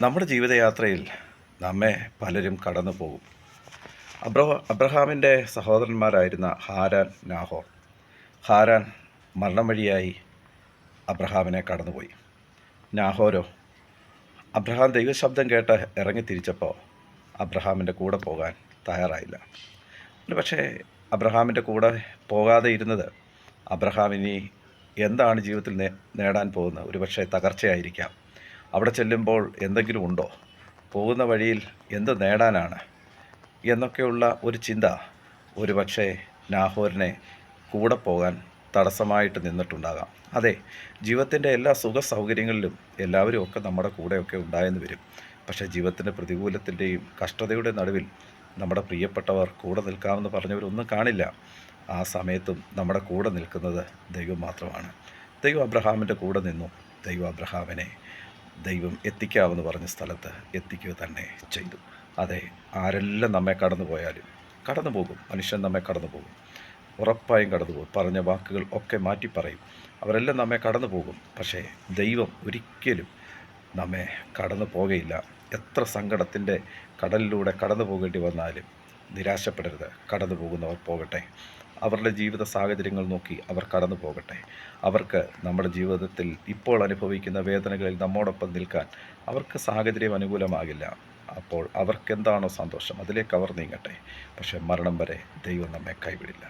നമ്മുടെ ജീവിതയാത്രയിൽ നമ്മെ പലരും കടന്നു പോകും. അബ്രഹാമിൻ്റെ സഹോദരന്മാരായിരുന്ന ഹാരാൻ, നാഹോർ. ഹാരാൻ മരണം വഴിയായി അബ്രഹാമിനെ കടന്നുപോയി. നാഹോരോ അബ്രഹാം ദൈവശബ്ദം കേട്ട് ഇറങ്ങിത്തിരിച്ചപ്പോൾ അബ്രഹാമിൻ്റെ കൂടെ പോകാൻ തയ്യാറായില്ല. ഒരു പക്ഷേ അബ്രഹാമിൻ്റെ കൂടെ പോകാതെ ഇരുന്നത് അബ്രഹാം ഇനി എന്താണ് ജീവിതത്തിൽ നേടാൻ പോകുന്നത്? ഒരു പക്ഷേ തകർച്ചയായിരിക്കാം. അവിടെ ചെല്ലുമ്പോൾ എന്തെങ്കിലും ഉണ്ടോ? പോകുന്ന വഴിയിൽ എന്ത് നേടാനാണ് എന്നൊക്കെയുള്ള ഒരു ചിന്ത ഒരു പക്ഷേ നാഹോറിനെ കൂടെ പോകാൻ തടസ്സമായിട്ട് നിന്നിട്ടുണ്ടാകാം. അതെ, ജീവിതത്തിൻ്റെ എല്ലാ സുഖ സൗകര്യങ്ങളിലും എല്ലാവരും ഒക്കെ നമ്മുടെ കൂടെയൊക്കെ ഉണ്ടായെന്ന് വരും. പക്ഷേ ജീവിതത്തിൻ്റെ പ്രതികൂലത്തിൻ്റെയും കഷ്ടതയുടെ നടുവിൽ നമ്മുടെ പ്രിയപ്പെട്ടവർ കൂടെ നിൽക്കാമെന്ന് പറഞ്ഞവരൊന്നും കാണില്ല. ആ സമയത്തും നമ്മുടെ കൂടെ നിൽക്കുന്നത് ദൈവം മാത്രമാണ്. ദൈവം അബ്രഹാമിൻ്റെ കൂടെ നിന്നു. ദൈവം അബ്രഹാമിനെ ദൈവം എത്തിക്കാമെന്ന് പറഞ്ഞ സ്ഥലത്ത് എത്തിക്കുക തന്നെ ചെയ്തു. അതെ, ആരെല്ലാം നമ്മെ കടന്നു പോയാലും കടന്നു പോകും. മനുഷ്യൻ നമ്മെ കടന്നു പോകും, ഉറപ്പായും കടന്നു പോകും. പറഞ്ഞ വാക്കുകൾ ഒക്കെ മാറ്റി പറയും. അവരെല്ലാം നമ്മെ കടന്നു പോകും. പക്ഷേ ദൈവം ഒരിക്കലും നമ്മെ കടന്നു പോകയില്ല. എത്ര സങ്കടത്തിൻ്റെ കടലിലൂടെ കടന്നു പോകേണ്ടി വന്നാലും നിരാശപ്പെടരുത്. കടന്നു പോകുന്നവർ പോകട്ടെ. അവരുടെ ജീവിത സാഹചര്യങ്ങൾ നോക്കി അവർ കടന്നു പോകട്ടെ. അവർക്ക് നമ്മുടെ ജീവിതത്തിൽ ഇപ്പോൾ അനുഭവിക്കുന്ന വേദനകളിൽ നമ്മോടൊപ്പം നിൽക്കാൻ അവർക്ക് സാഹചര്യം അനുകൂലമാകില്ല. അപ്പോൾ അവർക്കെന്താണോ സന്തോഷം അതിലേക്ക് അവർ നീങ്ങട്ടെ. പക്ഷേ മരണം വരെ ദൈവം നമ്മെ കൈവിടില്ല.